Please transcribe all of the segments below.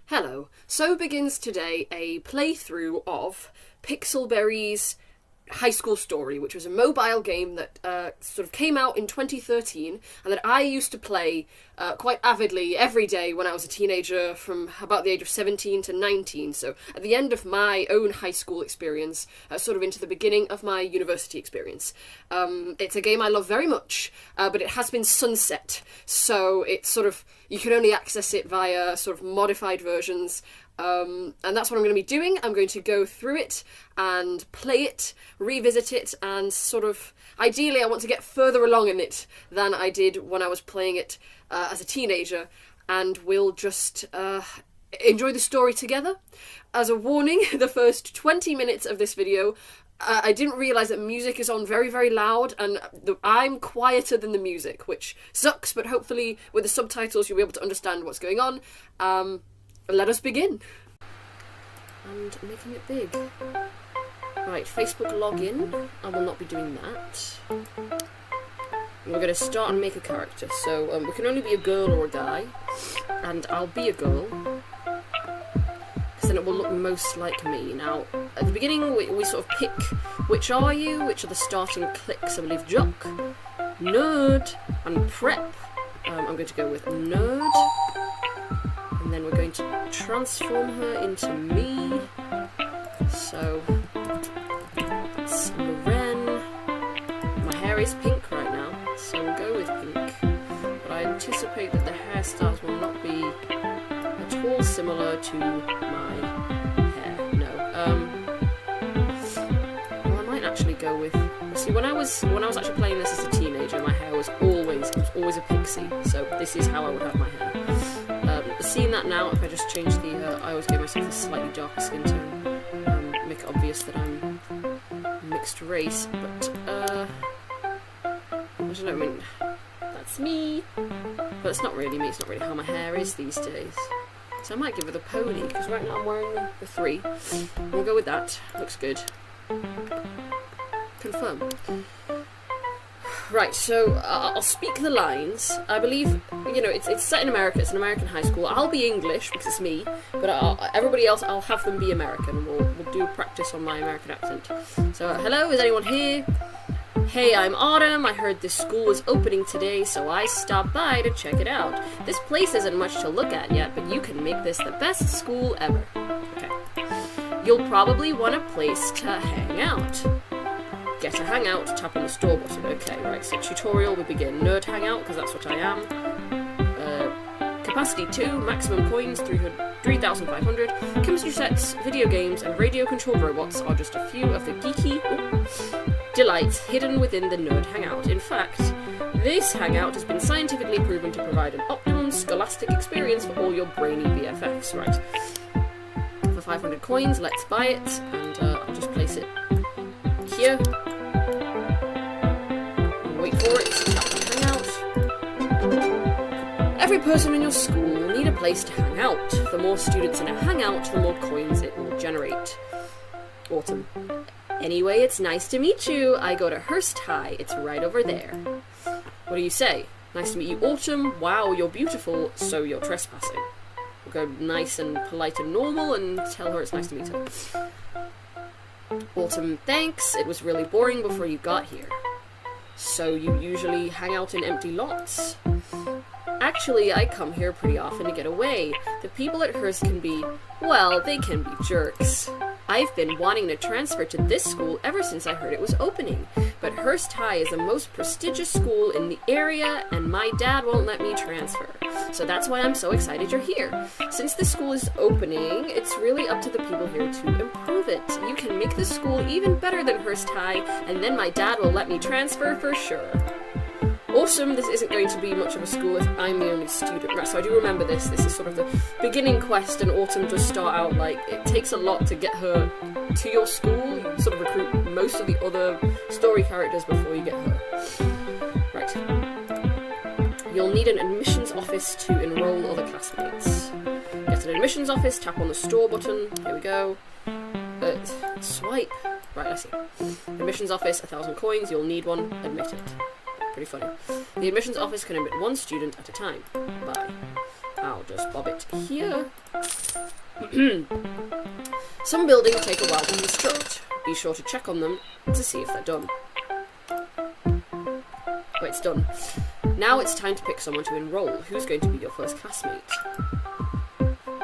Hello, so begins today a playthrough of Pixelberry's High School Story, which was a mobile game that sort of came out in 2013 and that I used to play quite avidly every day when I was a teenager from about the age of 17 to 19, so at the end of my own high school experience, sort of into the beginning of my university experience. It's a game I love very much, but it has been sunset, so it's sort of, you can only access it via sort of modified versions. And that's what I'm going to be doing. I'm going to go through it and play it, revisit it, and sort of, ideally I want to get further along in it than I did when I was playing it as a teenager, and we'll just enjoy the story together. As a warning, the first 20 minutes of this video, I didn't realise that music is on very, very loud, and I'm quieter than the music, which sucks, but hopefully with the subtitles you'll be able to understand what's going on. Let us begin. And making it big. Right, Facebook login. I will not be doing that. We're going to start and make a character. So we can only be a girl or a guy. And I'll be a girl. Because then it will look most like me. Now, at the beginning we sort of pick which are you, which are the starting clicks. I believe jock, nerd, and prep. I'm going to go with nerd. And then we're going to transform her into me. So, it's Loren. My hair is pink right now, so we'll go with pink. But I anticipate that the hairstyles will not be at all similar to my hair. No. Well, I might actually go with. See, when I was actually playing this as a teenager, my hair was always a pixie. So this is how I would have my hair. Seeing that now, if I just change the, I always give myself a slightly darker skin tone, make it obvious that I'm mixed race, but, I don't know, I mean, that's me, but it's not really me, it's not really how my hair is these days. So I might give her the pony, because right now I'm wearing the 3. We'll go with that, looks good. Confirm. Right, so I'll speak the lines. I believe, you know, it's set in America, it's an American high school. I'll be English, because it's me, but everybody else, I'll have them be American. We'll do practice on my American accent. So, hello, is anyone here? Hey, I'm Autumn. I heard this school was opening today, so I stopped by to check it out. This place isn't much to look at yet, but you can make this the best school ever. Okay. You'll probably want a place to hang out. Get a hangout, tap on the store button. Okay, right, so tutorial, we begin. Nerd hangout, because that's what I am. Capacity 2, maximum coins, 3,500. Chemistry sets, video games, and radio-controlled robots are just a few of the geeky delights hidden within the nerd hangout. In fact, this hangout has been scientifically proven to provide an optimum scholastic experience for all your brainy BFFs. Right. For 500 coins, let's buy it, and I'll just place it here. Wait for it, tap on hangout. Every person in your school will need a place to hang out. The more students in a hangout, the more coins it will generate. Autumn. Anyway, it's nice to meet you. I go to Hearst High. It's right over there. What do you say? Nice to meet you, Autumn. Wow, you're beautiful, so you're trespassing. We'll go nice and polite and normal and tell her it's nice to meet her. Autumn, thanks. It was really boring before you got here. So you usually hang out in empty lots? Actually, I come here pretty often to get away. The people at Hearst can be, well, they can be jerks. I've been wanting to transfer to this school ever since I heard it was opening, but Hearst High is the most prestigious school in the area, and my dad won't let me transfer. So that's why I'm so excited you're here. Since the school is opening, it's really up to the people here to improve it. You can make the school even better than Hearst High, and then my dad will let me transfer for sure. Awesome, this isn't going to be much of a school if I'm the only student. Right, so I do remember this. This is sort of the beginning quest, and Autumn does start out like, it takes a lot to get her to your school. You sort of recruit most of the other story characters before you get her. Right. You'll need an admissions office to enroll other classmates. Get an admissions office, tap on the store button. Here we go. Swipe. Right, I see. Admissions office, 1,000 coins. You'll need one. Admit it. Pretty funny. The admissions office can admit one student at a time. Bye. I'll just bob it here. Some buildings take a while to construct. Be sure to check on them to see if they're done. Oh, it's done. Now it's time to pick someone to enroll. Who's going to be your first classmate?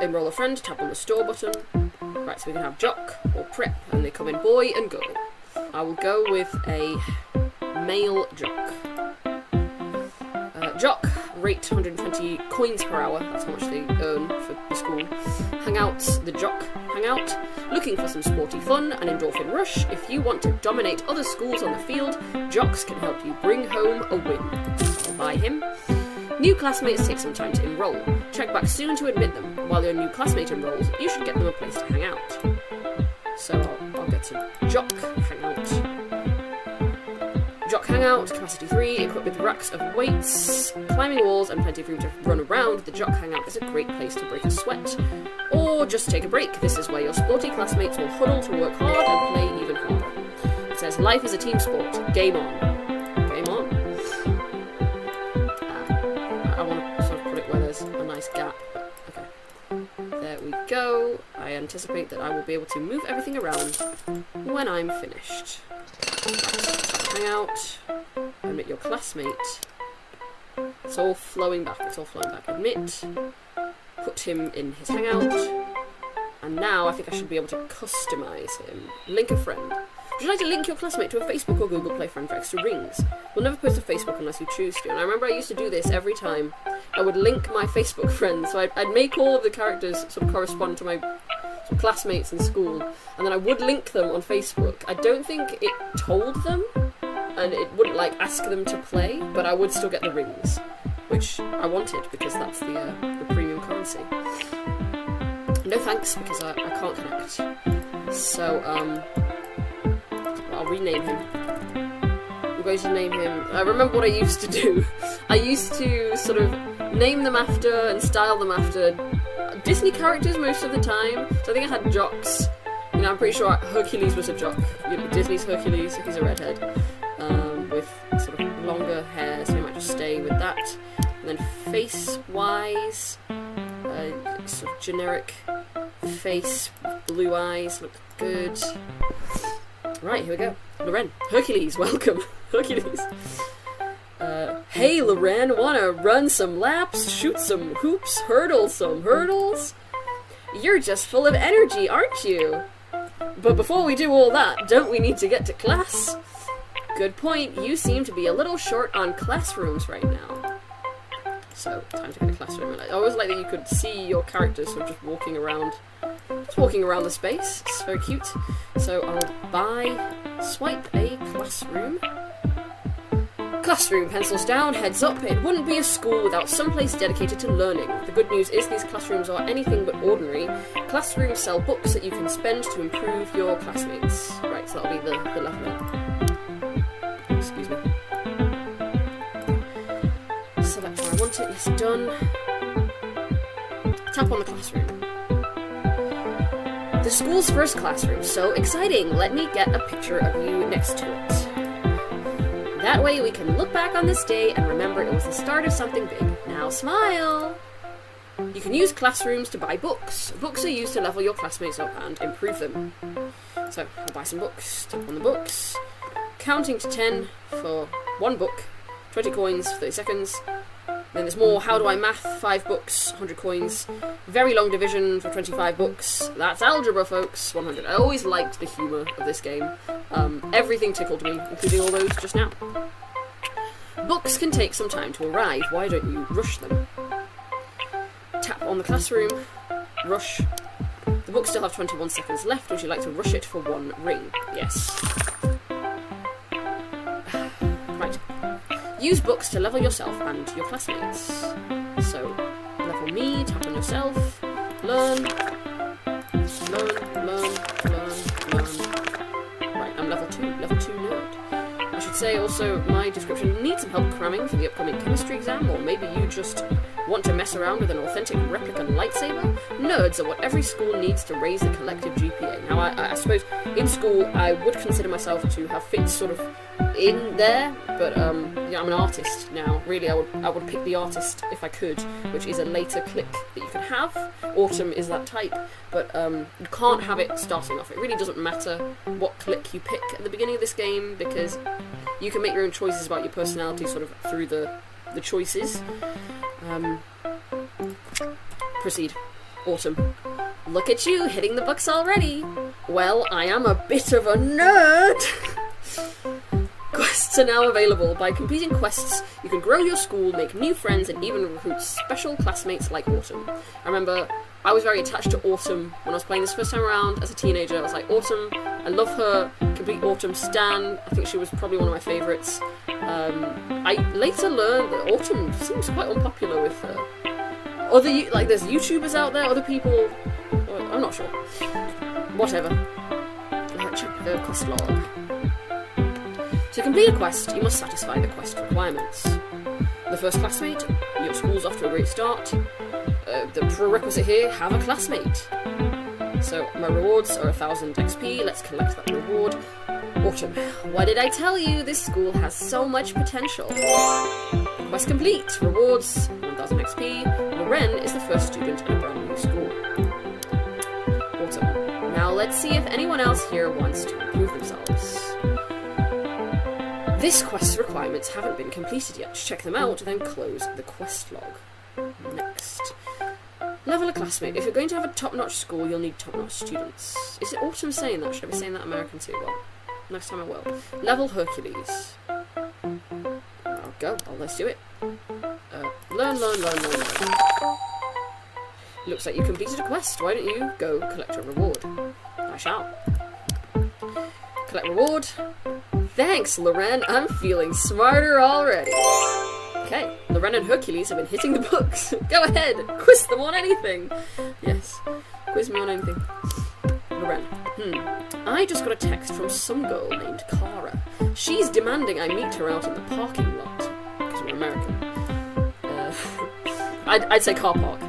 Enroll a friend, tap on the store button. Right, so we can have Jock or Prep, and they come in boy and girl. I will go with a male Jock. Jock, rate 120 coins per hour. That's how much they earn for the school. Hangouts, the Jock Hangout. Looking for some sporty fun, an endorphin rush. If you want to dominate other schools on the field, Jocks can help you bring home a win. I'll buy him. New classmates take some time to enroll. Check back soon to admit them. While your new classmate enrolls, you should get them a place to hang out. So I'll get some Jock Hangout. Jock Hangout, capacity 3, equipped with racks of weights, climbing walls, and plenty of room to run around. The Jock Hangout is a great place to break a sweat. Or just take a break. This is where your sporty classmates will huddle to work hard and play even harder. It says, life is a team sport. Game on. Game on. I want to sort of put it where there's a nice gap. Okay. There we go. I anticipate that I will be able to move everything around when I'm finished. Hangout. Admit your classmate. It's all flowing back. It's all flowing back. Admit. Put him in his hangout. And now I think I should be able to customize him. Link a friend. Would you like to link your classmate to a Facebook or Google Play friend for extra rings? We'll never post to Facebook unless you choose to. And I remember I used to do this every time. I would link my Facebook friends. So I'd make all of the characters sort of correspond to my classmates in school, and then I would link them on Facebook. I don't think it told them, and it wouldn't like ask them to play, but I would still get the rings, which I wanted because that's the premium currency. No thanks, because I can't connect. So I'll rename him. I'm going to name him. I remember what I used to do. I used to sort of name them after and style them after Disney characters most of the time. So I think I had Jocks. You know, I'm pretty sure Hercules was a Jock. You know, Disney's Hercules, he's a redhead. With sort of longer hair, so we might just stay with that. And then face-wise, sort of generic face, blue eyes, look good. Right, here we go. Loren. Hercules, welcome. Hercules. Hey Loren, wanna run some laps, shoot some hoops, hurdle some hurdles? You're just full of energy, aren't you? But before we do all that, don't we need to get to class? Good point, you seem to be a little short on classrooms right now. So, time to get a classroom. I always like that you could see your characters sort of just walking around the space. It's very cute. So I'll swipe a classroom. Classroom, pencils down, heads up. It wouldn't be a school without some place dedicated to learning. The good news is these classrooms are anything but ordinary. Classrooms sell books that you can spend to improve your classmates. Right, so that'll be the level. Excuse me. Select where I want it. Yes, done. Tap on the classroom. The school's first classroom. So exciting. Let me get a picture of you next to it. That way we can look back on this day and remember it was the start of something big. Now smile! You can use classrooms to buy books. Books are used to level your classmates up and improve them. So, I'll buy some books, tap on the books. Counting to 10 for one book, 20 coins, 30 seconds. Then there's more How Do I Math, 5 books, 100 coins. Very Long Division for 25 books. That's algebra, folks, 100. I always liked the humour of this game. Everything tickled me, including all those just now. Books can take some time to arrive. Why don't you rush them? Tap on the classroom. Rush. The books still have 21 seconds left. Would you like to rush it for one ring? Yes. Right. Use books to level yourself and your classmates. So, level me, tap on yourself, learn. Right, I'm level 2 nerd. I should say also, my description needs some help cramming for the upcoming chemistry exam, or maybe you just Want to mess around with an authentic replica lightsaber? Nerds are what every school needs to raise the collective GPA. Now, I suppose in school I would consider myself to have fit sort of in there, but yeah, I'm an artist now. Really, I would pick the artist if I could, which is a later click that you can have. Autumn is that type, but you can't have it starting off. It really doesn't matter what click you pick at the beginning of this game, because you can make your own choices about your personality sort of through the choices. Proceed. Autumn. Look at you, hitting the books already. Well, I am a bit of a nerd. Quests are now available. By completing quests, you can grow your school, make new friends, and even recruit special classmates like Autumn. I remember I was very attached to Autumn when I was playing this first time around as a teenager. I was like, Autumn, I love her, complete Autumn stan. I think she was probably one of my favourites. I later learned that Autumn seems quite unpopular with there's YouTubers out there, other people, I'm not sure. Whatever. Check the quest log. To complete a quest, you must satisfy the quest requirements. The first classmate, your school's off to a great start. The prerequisite here, have a classmate. So, my rewards are 1000 XP, let's collect that reward. Autumn, what did I tell you? This school has so much potential. Quest complete, rewards 1000 XP. Loren is the first student in a brand new school. Autumn, now let's see if anyone else here wants to improve themselves. This quest's requirements haven't been completed yet. Check them out, then close the quest log. Next. Level a classmate. If you're going to have a top-notch school, you'll need top-notch students. Is it Autumn saying that? Should I be saying that American too? Well, next time I will. Level Hercules. I'll go. Let's do it. Learn. Looks like you completed a quest. Why don't you go collect a reward? I shall. Collect reward. Thanks, Loren. I'm feeling smarter already. Okay, Loren and Hercules have been hitting the books. Go ahead, quiz them on anything. Yes, quiz me on anything. Loren. I just got a text from some girl named Cara. She's demanding I meet her out at the parking lot. Because we're American. I'd say car park.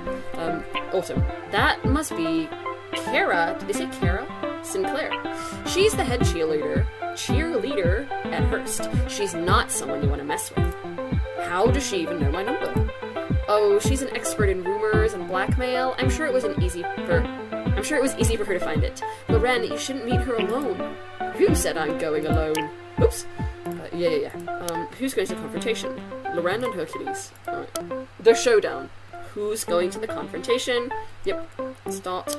Autumn. That must be Kara. Did they say Kara? Sinclair. She's the head cheerleader at Hearst. She's not someone you want to mess with. How does she even know my number? Oh, she's an expert in rumors and blackmail. I'm sure it was easy for her to find it. Loren, you shouldn't meet her alone. Who said I'm going alone? Oops. Yeah. Who's going to the confrontation? Loren and Hercules. Alright. The showdown. Who's going to the confrontation? Yep. Start.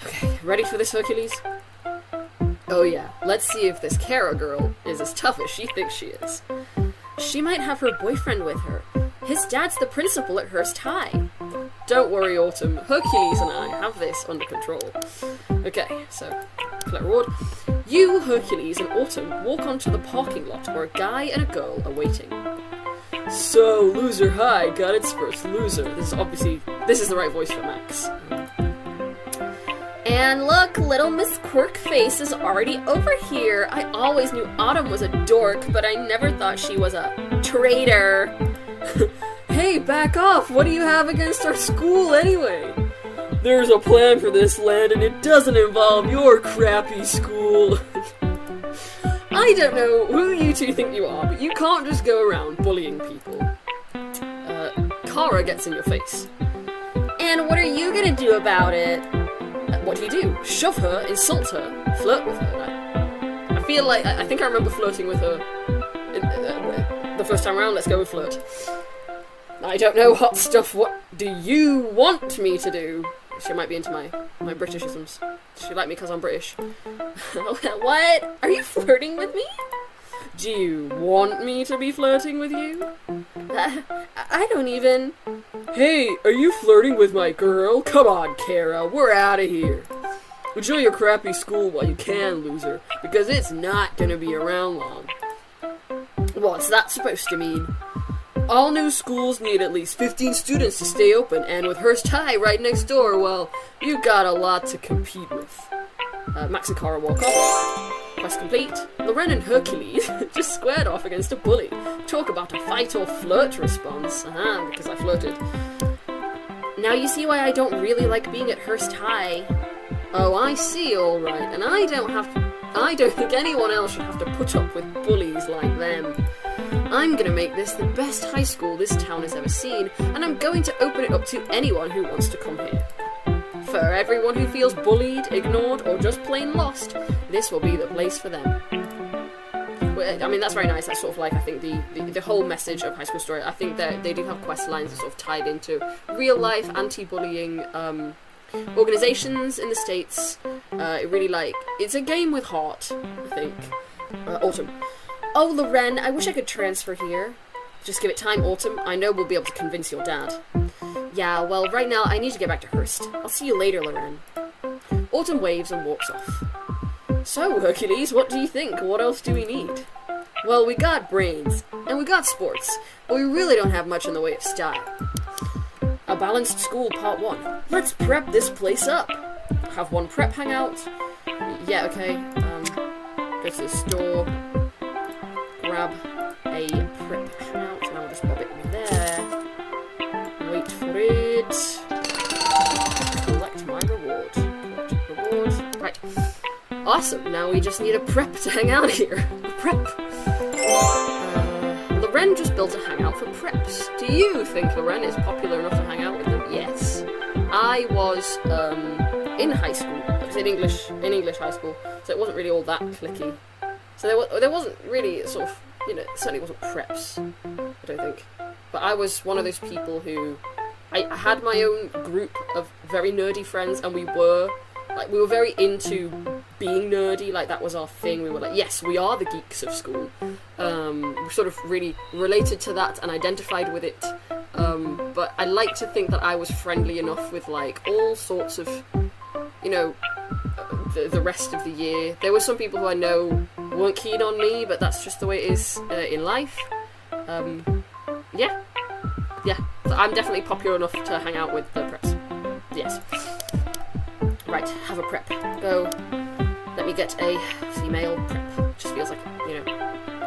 Okay, ready for this, Hercules? Oh yeah, let's see if this Kara girl is as tough as she thinks she is. She might have her boyfriend with her. His dad's the principal at Hearst High. Don't worry, Autumn. Hercules and I have this under control. Okay, so, collect reward. You, Hercules, and Autumn walk onto the parking lot where a guy and a girl are waiting. So, Loser High got its first loser. This is the right voice for Max. And look, little Miss Quirkface is already over here. I always knew Autumn was a dork, but I never thought she was a traitor. Hey, back off! What do you have against our school anyway? There's a plan for this land, and it doesn't involve your crappy school. I don't know who you two think you are, but you can't just go around bullying people. Kara gets in your face. And what are you gonna do about it? What do you do? Shove her, insult her, flirt with her. I feel like, I think I remember flirting with her the first time around. Let's go with flirt. I don't know, hot stuff, what do you want me to do? She might be into my Britishisms. She like me because I'm British. What? Are you flirting with me? Do you want me to be flirting with you? I don't even... Hey, are you flirting with my girl? Come on, Kara, we're out of here. Enjoy your crappy school while you can, loser, because it's not gonna be around long. What's that supposed to mean? All new schools need at least 15 students to stay open, and with Hearst High right next door, well, you got a lot to compete with. Max and Kara walk off. quest complete. Loren and Hercules just squared off against a bully. Talk about a fight or flirt response. Because I flirted. Now you see why I don't really like being at Hearst High. Oh, I see, alright. And I don't think anyone else should have to put up with bullies like them. I'm gonna make this the best high school this town has ever seen, and I'm going to open it up to anyone who wants to come here. For everyone who feels bullied, ignored, or just plain lost, this will be the place for them. I mean, that's very nice. That's sort of like, I think, the whole message of High School Story. I think that they do have quest lines that sort of tied into real-life anti-bullying organizations in the States. It's a game with heart, I think. Autumn. Oh, Loren, I wish I could transfer here. Just give it time, Autumn. I know we'll be able to convince your dad. Yeah, well, right now I need to get back to Hearst. I'll see you later, Loren. Autumn waves and walks off. So, Hercules, what do you think? What else do we need? Well, we got brains, and we got sports, but we really don't have much in the way of style. A Balanced School Part 1. Let's prep this place up. Have one prep hangout. Yeah, okay. Go to the store. Grab a prep hangout, and I'll just bob it there. Wait for it. Collect my reward. Collect reward. Right. Awesome. Now we just need a prep to hang out here. A prep. Loren just built a hangout for preps. Do you think Loren is popular enough to hang out with them? Yes. I was in high school. I was in English high school, so it wasn't really all that cliquey. So there wasn't really sort of, it certainly wasn't preps, I don't think. But I was one of those people who, I had my own group of very nerdy friends, and we were very into being nerdy, like that was our thing. We were like, yes, we are the geeks of school. We sort of really related to that and identified with it. But I like to think that I was friendly enough with like all sorts of, the rest of the year. There were some people who I know weren't keen on me, but that's just the way it is in life. Yeah. So I'm definitely popular enough to hang out with the preps. Yes. Right, have a prep. Go. Let me get a female prep. Just feels like,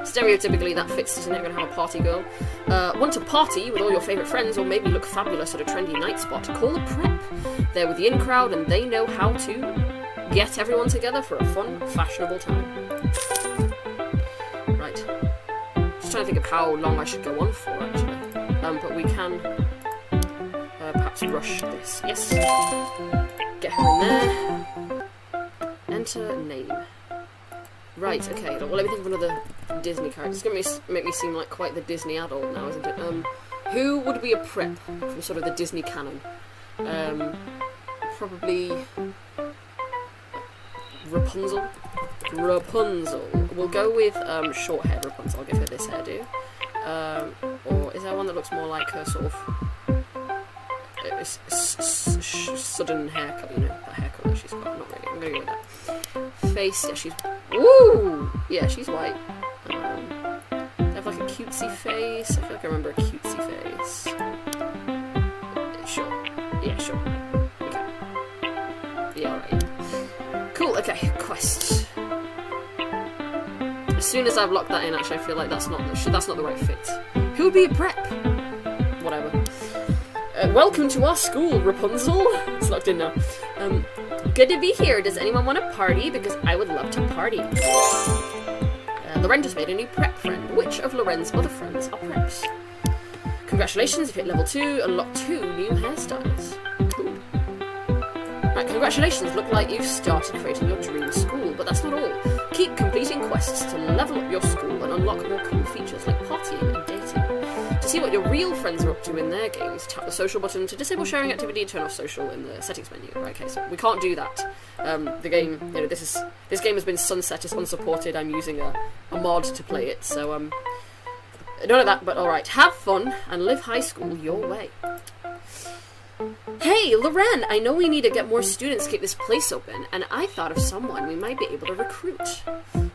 stereotypically that fits, doesn't it? We're gonna have a party girl. Want to party with all your favourite friends, or maybe look fabulous at a trendy night spot? Call a prep. They're with the in crowd, and they know how to get everyone together for a fun, fashionable time. Right. Just trying to think of how long I should go on for, actually. But we can perhaps rush this. Yes. Get her in there. Enter name. Right, okay. Well, let me think of another Disney character. It's going to make me seem like quite the Disney adult now, isn't it? Who would be a prep from sort of the Disney canon? Probably Rapunzel. We'll go with short-haired Rapunzel. I'll give her this hairdo. Or is there one that looks more like her sort of sudden haircut? That haircut that she's got. Not really. I'm gonna go with that. Face. Yeah, she's. Woo! Yeah, she's white. They have like a cutesy face. I feel like I remember a cutesy face. Sure. Yeah, sure. Okay. Yeah, alright. Cool. Okay. Quest. As soon as I've locked that in, actually, I feel like that's not the right fit. Who would be a prep? Whatever. Welcome to our school, Rapunzel. It's locked in now. Good to be here. Does anyone want to party? Because I would love to party. Loren just made a new prep friend. Which of Loren's other friends are preps? Congratulations, you've hit level 2, unlocked 2 new hairstyles. Cool. Right, congratulations. Look like you've started creating your dream school, but that's not all. Keep completing quests to level up your school and unlock more cool features like partying and dating. To see what your real friends are up to in their games, tap the social button to disable sharing activity and turn off social in the settings menu. Right, okay, so we can't do that. The game, this game has been sunset, it's unsupported. I'm using a mod to play it, so none of that. But all right, have fun and live high school your way. Hey, Loren, I know we need to get more students to keep this place open, and I thought of someone we might be able to recruit.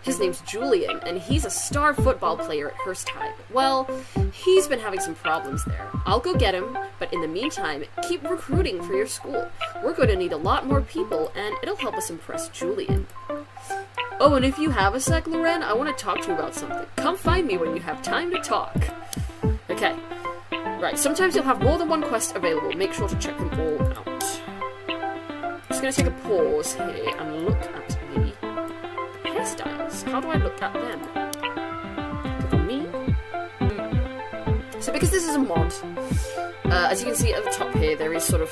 His name's Julian, and he's a star football player at Hearst High. Well, he's been having some problems there. I'll go get him, but in the meantime, keep recruiting for your school. We're going to need a lot more people, and it'll help us impress Julian. Oh, and if you have a sec, Loren, I want to talk to you about something. Come find me when you have time to talk. Okay. Right, sometimes you'll have more than one quest available. Make sure to check them all out. Just going to take a pause here and look at the hairstyles. How do I look at them? Click on me. So because this is a mod, as you can see at the top here, there is sort of,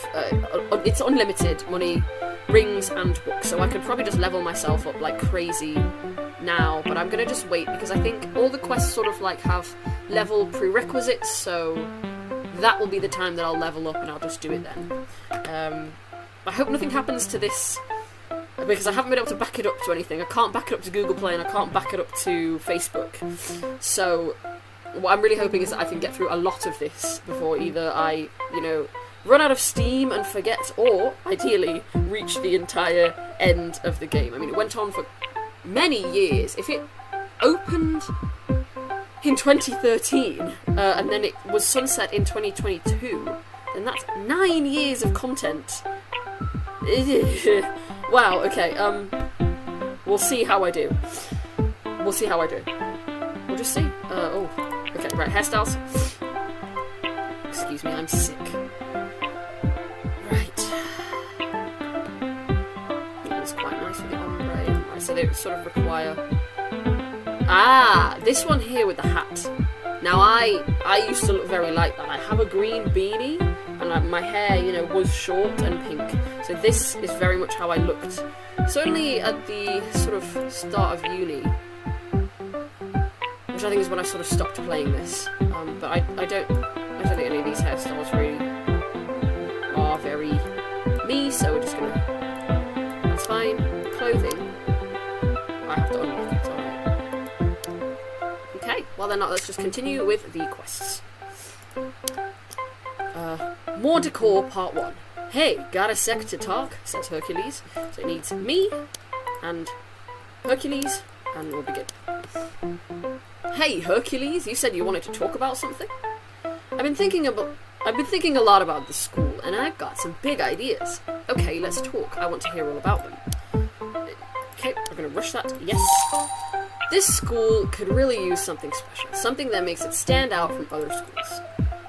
it's unlimited money, rings and books, so I could probably just level myself up like crazy now, but I'm going to just wait because I think all the quests sort of like have level prerequisites, so that will be the time that I'll level up and I'll just do it then. I hope nothing happens to this because I haven't been able to back it up to anything. I can't back it up to Google Play and I can't back it up to Facebook, so what I'm really hoping is that I can get through a lot of this before either I, you know, run out of steam and forget, or, ideally, reach the entire end of the game. I mean, it went on for many years. If it opened in 2013, and then it was sunset in 2022, then that's 9 years of content. Wow, okay, we'll see how I do. We'll see how I do. We'll just see. Oh, okay, right, hairstyles. Excuse me, I'm sick. So they so they sort of require... Ah! This one here with the hat. Now, I used to look very like that. I have a green beanie, and my hair, you know, was short and pink. So this is very much how I looked. Certainly at the sort of start of uni, which I think is when I sort of stopped playing this. But I don't think any of these hairstyles really are very me, so we're just gonna... That's fine. Clothing. I have to unlock it, alright. Okay, well then let's just continue with the quests. More decor part 1. Hey, got a sec to talk, says Hercules. So it needs me and Hercules, and we'll begin. Hey Hercules, you said you wanted to talk about something? I've been thinking a lot about the school, and I've got some big ideas. Okay, let's talk. I want to hear all about them. Okay, we're gonna rush that. Yes. This school could really use something special. Something that makes it stand out from other schools.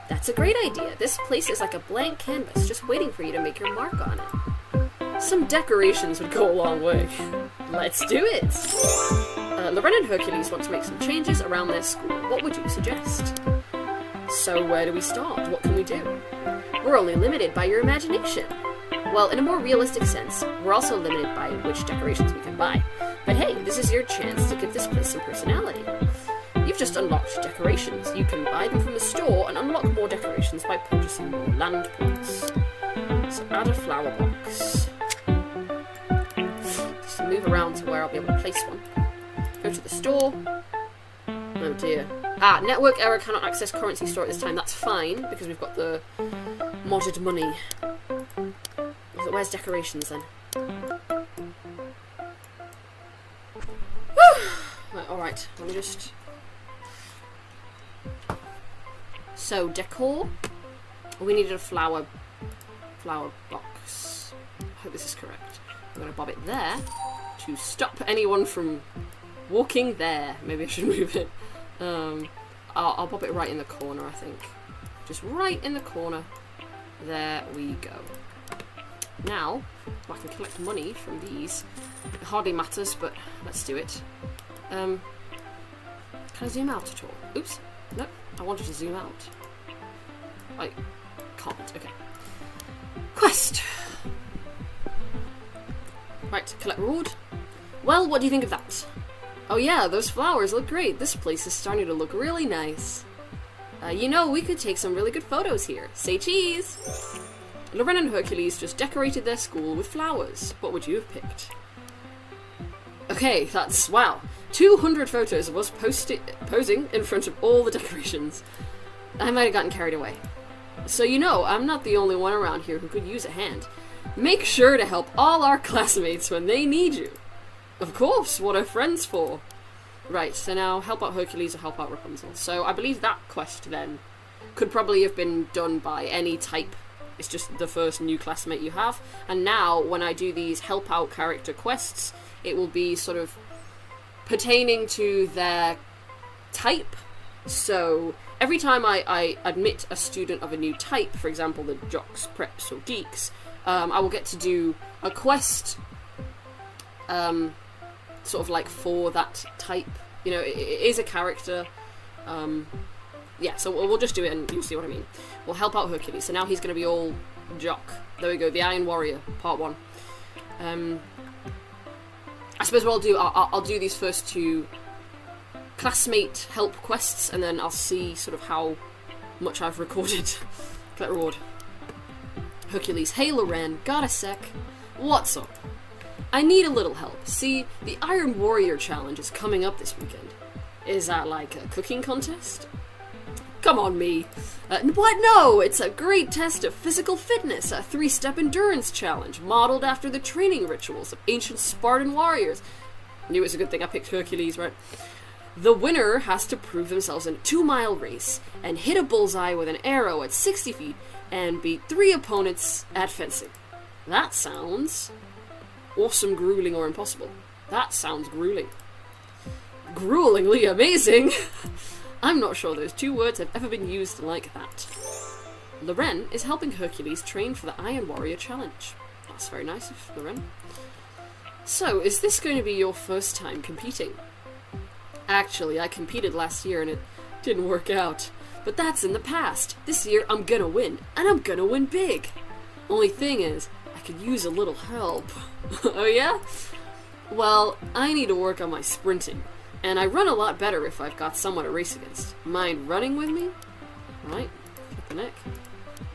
That's a great idea. This place is like a blank canvas, just waiting for you to make your mark on it. Some decorations would go a long way. Let's do it! Loren and Hercules want to make some changes around their school. What would you suggest? So where do we start? What can we do? We're only limited by your imagination. Well, in a more realistic sense, we're also limited by which decorations we can buy. But hey, this is your chance to give this place some personality. You've just unlocked decorations. You can buy them from the store and unlock more decorations by purchasing more land plots. So add a flower box. Just move around to where I'll be able to place one. Go to the store. Oh dear. Ah, network error, cannot access currency store at this time. That's fine, because we've got the modded money. So where's decorations then? Right, alright, let me just... So, decor. We needed a flower box. I hope this is correct. I'm going to bob it there to stop anyone from walking there. Maybe I should move it. I'll bob it right in the corner, I think. Just right in the corner. There we go. Now, I can collect money from these. It hardly matters, but let's do it. Can I zoom out at all? Oops. Nope. I wanted to zoom out. I can't. Okay. Quest! Right, collect reward. Well, what do you think of that? Oh yeah, those flowers look great. This place is starting to look really nice. You know, we could take some really good photos here. Say cheese! Loren and Hercules just decorated their school with flowers. What would you have picked? Okay, that's... wow. 200 photos of us posing in front of all the decorations. I might have gotten carried away. So you know, I'm not the only one around here who could use a hand. Make sure to help all our classmates when they need you. Of course, what are friends for? Right, so now help out Hercules or help out Rapunzel. So I believe that quest then could probably have been done by any type. It's just the first new classmate you have. And now, when I do these help out character quests, it will be sort of pertaining to their type. So every time I admit a student of a new type, for example, the jocks, preps, or geeks, I will get to do a quest, sort of like for that type. You know, it is a character. Yeah, so we'll just do it and you'll see what I mean. We'll help out Hercules. So now he's going to be all jock. There we go, the Iron Warrior, part 1. I suppose what I'll do these first 2 classmate help quests, and then I'll see sort of how much I've recorded. Collect reward. Hercules, hey Loren, got a sec? What's up? I need a little help. See, the Iron Warrior Challenge is coming up this weekend. Is that like a cooking contest? Come on, me. What? No, it's a great test of physical fitness, a 3-step endurance challenge, modeled after the training rituals of ancient Spartan warriors. Knew it's a good thing I picked Hercules, right? The winner has to prove themselves in a 2-mile race, and hit a bullseye with an arrow at 60 feet, and beat 3 opponents at fencing. That sounds awesome, grueling, or impossible. That sounds grueling. Gruelingly amazing! I'm not sure those 2 words have ever been used like that. Loren is helping Hercules train for the Iron Warrior Challenge. That's very nice of Loren. So, is this going to be your first time competing? Actually, I competed last year and it didn't work out. But that's in the past. This year I'm gonna win, and I'm gonna win big. Only thing is, I could use a little help. Oh yeah? Well, I need to work on my sprinting. And I run a lot better if I've got someone to race against. Mind running with me? Right, flip the neck.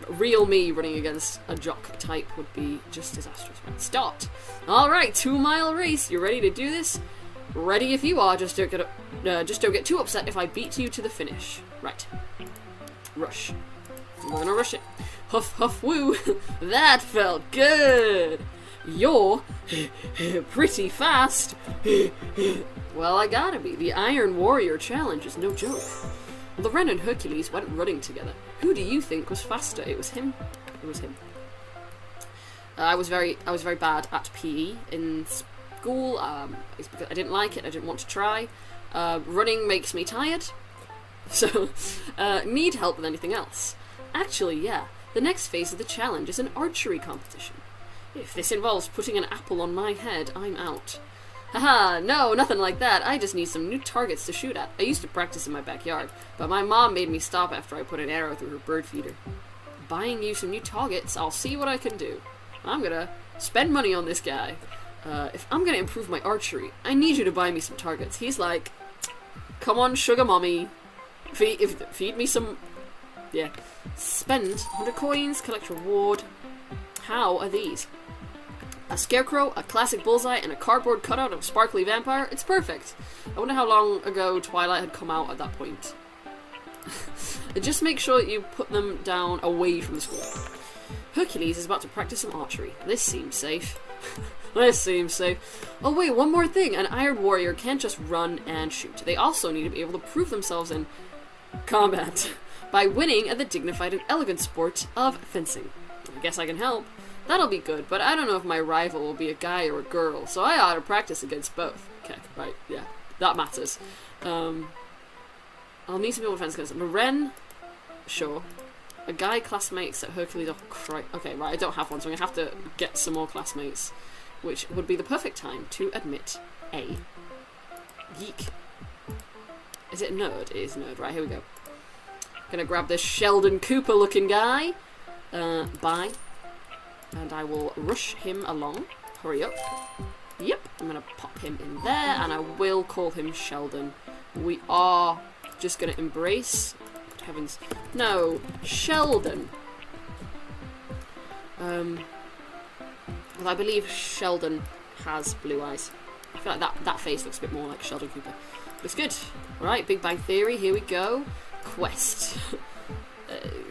Real me running against a jock type would be just disastrous. Right, stopped. Alright, 2-mile race. You ready to do this? Ready if you are, just don't get too upset if I beat you to the finish. Right. Rush. We're gonna rush it. Huff, huff, woo. That felt good. You're pretty fast. Well, I gotta be. The Iron Warrior Challenge is no joke. Loren and Hercules went running together. Who do you think was faster? It was him. It was him. I was very bad at PE in school. It's because I didn't like it. I didn't want to try. Running makes me tired. So, need help with anything else. Actually, yeah. The next phase of the challenge is an archery competition. If this involves putting an apple on my head, I'm out. Haha, no, nothing like that. I just need some new targets to shoot at. I used to practice in my backyard, but my mom made me stop after I put an arrow through her bird feeder. Buying you some new targets, I'll see what I can do. I'm gonna spend money on this guy. If I'm gonna improve my archery, I need you to buy me some targets. He's like, come on, sugar mommy. Feed me some... Yeah. Spend 100 coins, collect reward. How are these? A scarecrow, a classic bullseye, and a cardboard cutout of a sparkly vampire. It's perfect. I wonder how long ago Twilight had come out at that point. Just make sure that you put them down away from the school. Hercules is about to practice some archery. This seems safe. This seems safe. Oh wait, one more thing. An Iron Warrior can't just run and shoot. They also need to be able to prove themselves in combat by winning at the dignified and elegant sport of fencing. I guess I can help. That'll be good, but I don't know if my rival will be a guy or a girl, so I ought to practice against both. Okay, right, yeah, that matters. I'll need some people to fence against Loren, sure. A guy classmates at Hercules, oh Christ. Okay, right, I don't have one, so I'm gonna have to get some more classmates, which would be the perfect time to admit a geek. Is it nerd? It is nerd, right, here we go. Gonna grab this Sheldon Cooper looking guy. Bye. And I will rush him along. Hurry up. Yep, I'm gonna pop him in there, and I will call him Sheldon. We are just gonna embrace... Good heavens. No, Sheldon. Well, I believe Sheldon has blue eyes. I feel like that face looks a bit more like Sheldon Cooper. Looks good. Alright, Big Bang Theory, here we go. Quest.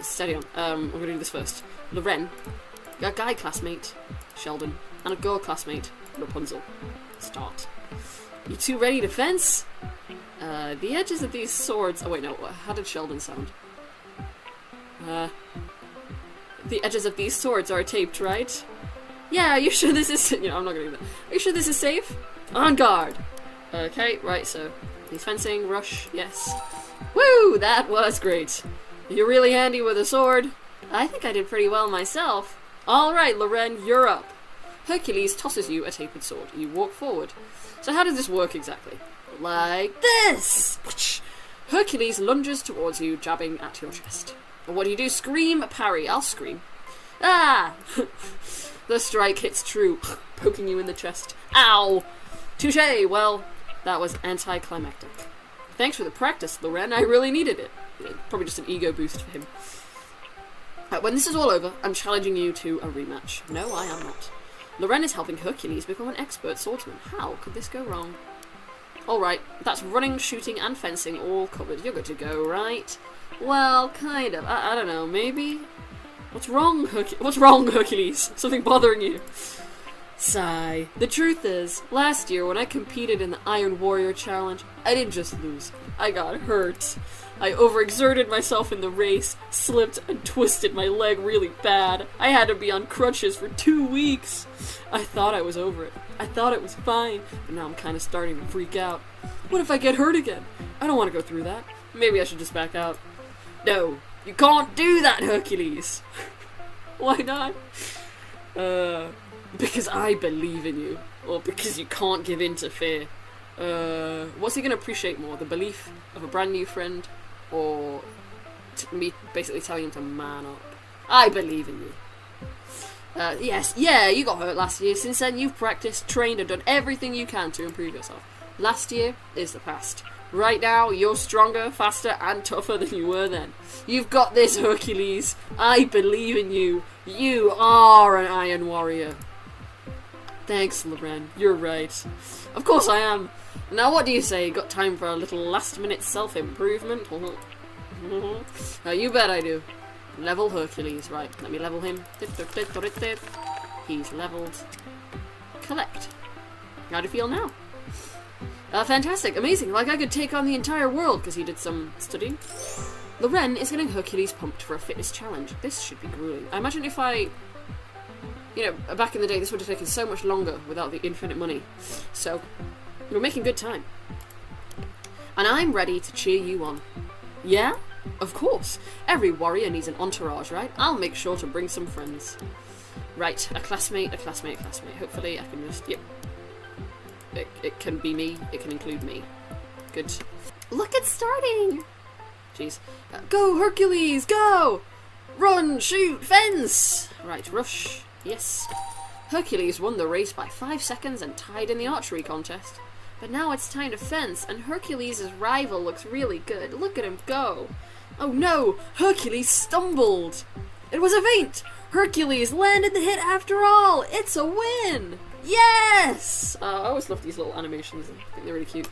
Steady on. We're gonna do this first. Loren. A guy classmate, Sheldon, and a girl classmate, Rapunzel. Start. You two ready to fence? The edges of these swords... Oh wait, no, how did Sheldon sound? The edges of these swords are taped, right? Yeah, are you sure this is... You know, I'm not gonna do that. Are you sure this is safe? On guard! Okay, right, so he's fencing, rush, yes. Woo! That was great. You're really handy with a sword. I think I did pretty well myself. Alright, Loren, you're up. Hercules tosses you a tapered sword. You walk forward. So how does this work exactly? Like this! Hercules lunges towards you, jabbing at your chest. What do you do? Scream, parry. I'll scream. Ah! The strike hits true, poking you in the chest. Ow! Touché! Well, that was anticlimactic. Thanks for the practice, Loren. I really needed it. Probably just an ego boost for him. When this is all over, I'm challenging you to a rematch. No, I am not. Loren is helping Hercules become an expert swordsman. How could this go wrong? Alright, that's running, shooting, and fencing all covered. You're good to go, right? Well, kind of. I don't know, maybe? What's wrong, Hercules? Something bothering you? Sigh. The truth is, last year when I competed in the Iron Warrior Challenge, I didn't just lose. I got hurt. I overexerted myself in the race, slipped, and twisted my leg really bad. I had to be on crutches for 2 weeks. I thought I was over it. I thought it was fine, but now I'm kind of starting to freak out. What if I get hurt again? I don't want to go through that. Maybe I should just back out. No, you can't do that, Hercules. Why not? Because I believe in you. Or because you can't give in to fear. What's he going to appreciate more? The belief of a brand new friend? Or me basically telling him to man up? I believe in you. Yes, yeah, you got hurt last year. Since then, you've practiced, trained, and done everything you can to improve yourself. Last year is the past. Right now, you're stronger, faster, and tougher than you were then. You've got this, Hercules. I believe in you. You are an Iron Warrior. Thanks, Loren. You're right. Of course I am. Now, what do you say? Got time for a little last-minute self-improvement? You bet I do. Level Hercules. Right, let me level him. He's leveled. Collect. How do you feel now? Fantastic, amazing, like I could take on the entire world because he did some studying. Loren is getting Hercules pumped for a fitness challenge. This should be grueling. I imagine if back in the day this would have taken so much longer without the infinite money. So, we're making good time. And I'm ready to cheer you on. Yeah? Of course. Every warrior needs an entourage, right? I'll make sure to bring some friends. Right, a classmate. Hopefully I can just... Yep. It can be me. It can include me. Good. Look, it's starting! Jeez. Go, Hercules! Go! Run! Shoot! Fence! Right, rush. Yes. Hercules won the race by 5 seconds and tied in the archery contest. But now it's time to fence, and Hercules' rival looks really good. Look at him go! Oh no! Hercules stumbled! It was a feint! Hercules landed the hit after all! It's a win! Yes! I always love these little animations. I think they're really cute.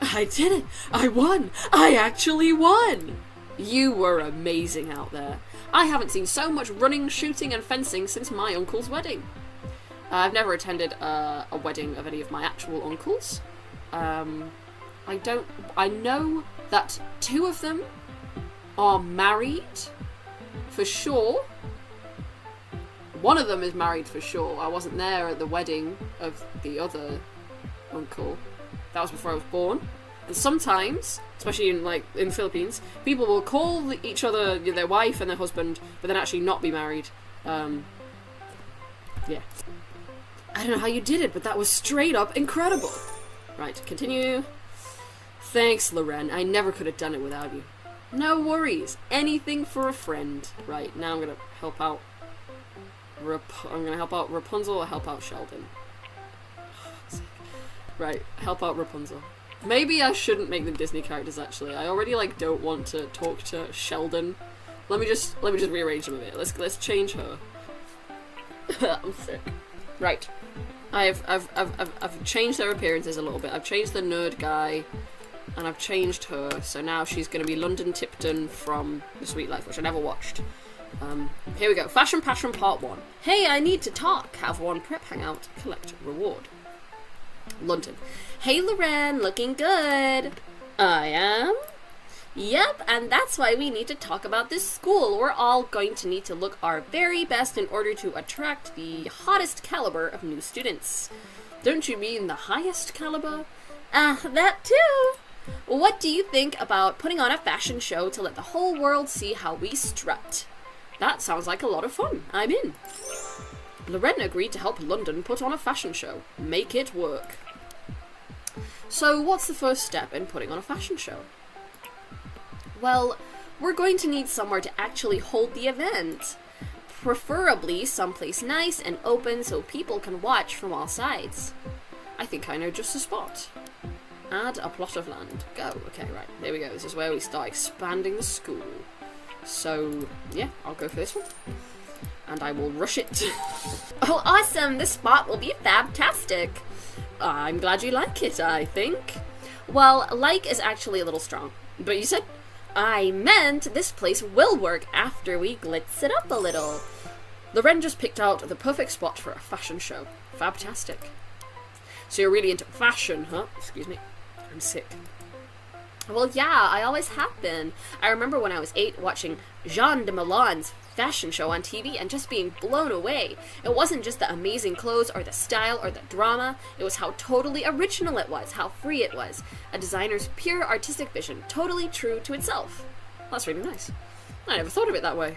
I did it! I won! I actually won! You were amazing out there. I haven't seen so much running, shooting, and fencing since my uncle's wedding. I've never attended a wedding of any of my actual uncles. I know that 2 of them are married, for sure. One of them is married for sure. I wasn't there at the wedding of the other uncle. That was before I was born. And sometimes, especially in the Philippines, people will call each other their wife and their husband, but then actually not be married. Yeah. I don't know how you did it, but that was straight up incredible. Right, continue. Thanks, Loren. I never could have done it without you. No worries. Anything for a friend. Right, now I'm gonna help out. I'm gonna help out Rapunzel or help out Sheldon. Right, help out Rapunzel. Maybe I shouldn't make them Disney characters. Actually, I already don't want to talk to Sheldon. Let me just rearrange them a bit. Let's change her. I'm sick. Right, I've changed their appearances a little bit. I've changed the nerd guy, and I've changed her. So now she's going to be London Tipton from The Sweet Life, which I never watched. Here we go. Fashion Passion Part 1. Hey, I need to talk. Have one prep hangout. Collect reward. London. Hey, Loren, looking good. I am. Yep, and that's why we need to talk about this school. We're all going to need to look our very best in order to attract the hottest caliber of new students. Don't you mean the highest caliber? That too! What do you think about putting on a fashion show to let the whole world see how we strut? That sounds like a lot of fun. I'm in. Loren agreed to help London put on a fashion show. Make it work. So, what's the first step in putting on a fashion show? Well, we're going to need somewhere to actually hold the event. Preferably someplace nice and open so people can watch from all sides. I think I know just a spot. Add a plot of land. Go. Okay, right. There we go. This is where we start expanding the school. So, yeah, I'll go for this one. And I will rush it. Oh, awesome! This spot will be fabtastic. I'm glad you like it, I think. Well, like is actually a little strong. But you said... I meant this place will work after we glitz it up a little. Loren just picked out the perfect spot for a fashion show. Fabtastic. So you're really into fashion, huh? Excuse me. I'm sick. Well, yeah, I always have been. I remember when I was 8 watching Jean de Milan's fashion show on TV and just being blown away. It wasn't just the amazing clothes or the style or the drama, it was how totally original it was, how free it was. A designer's pure artistic vision, totally true to itself. That's really nice. I never thought of it that way.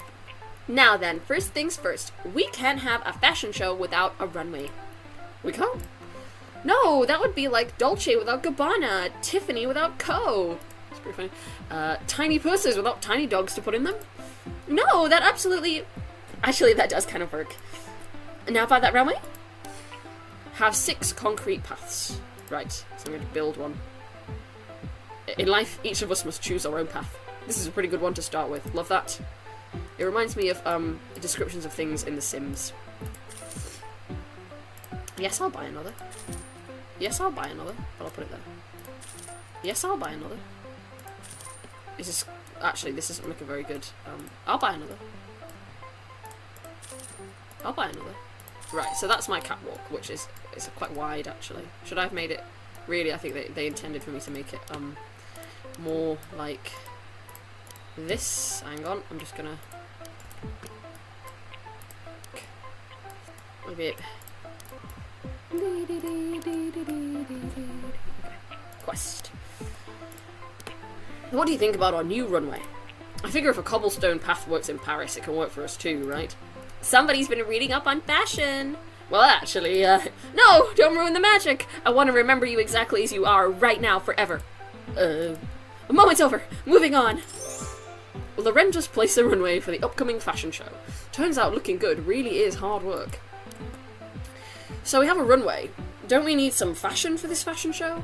Now then, first things first, we can't have a fashion show without a runway. We can't? No, that would be like Dolce without Gabbana, Tiffany without Co. It's pretty funny. Tiny purses without tiny dogs to put in them? No, that absolutely... Actually, that does kind of work. Now about that runway? Have 6 concrete paths. Right, so I'm going to build one. In life, each of us must choose our own path. This is a pretty good one to start with. Love that. It reminds me of descriptions of things in The Sims. Yes, I'll buy another. Yes, I'll buy another, but I'll put it there. Yes, I'll buy another. This is... Actually, this doesn't look a very good... I'll buy another. I'll buy another. Right, so that's my catwalk, which is quite wide, actually. Should I have made it... Really, I think they intended for me to make it more like this. Hang on, I'm just gonna... Maybe it... Quest. What do you think about our new runway? I figure if a cobblestone path works in Paris, it can work for us too, right? Somebody's been reading up on fashion. Well, actually, No! Don't ruin the magic! I want to remember you exactly as you are right now forever. A moment's over. Moving on. Well, Loren just placed the runway for the upcoming fashion show. Turns out looking good really is hard work. So we have a runway. Don't we need some fashion for this fashion show?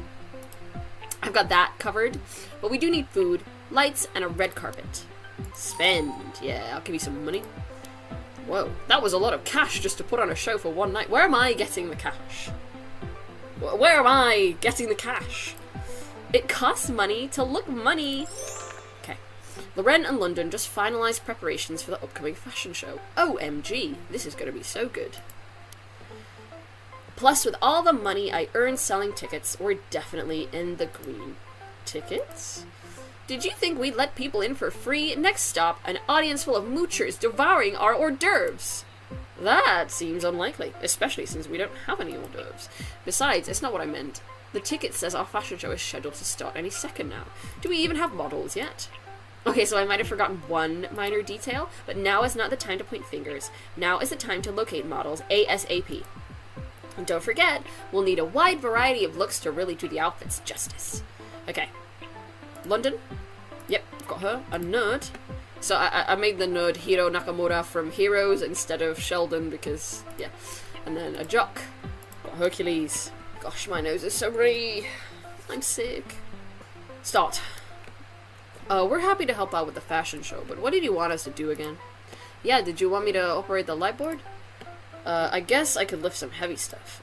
I've got that covered, but we do need food, lights, and a red carpet. Spend. Yeah, I'll give you some money. Whoa, that was a lot of cash just to put on a show for one night. Where am I getting the cash? Where am I getting the cash? It costs money to look money. Okay. Loren and London just finalised preparations for the upcoming fashion show. OMG, this is going to be so good. Plus, with all the money I earned selling tickets, we're definitely in the green. Tickets? Did you think we'd let people in for free? Next stop, an audience full of moochers devouring our hors d'oeuvres. That seems unlikely, especially since we don't have any hors d'oeuvres. Besides, it's not what I meant. The ticket says our fashion show is scheduled to start any second now. Do we even have models yet? Okay, so I might have forgotten one minor detail, but now is not the time to point fingers. Now is the time to locate models ASAP. And don't forget, we'll need a wide variety of looks to really do the outfits justice. Okay. London? Yep, got her. A nerd. So I made the nerd Hiro Nakamura from Heroes instead of Sheldon because, yeah. And then a jock. Got Hercules. Gosh, my nose is so runny. I'm sick. Start. We're happy to help out with the fashion show, but what did you want us to do again? Yeah, did you want me to operate the light board? I guess I could lift some heavy stuff.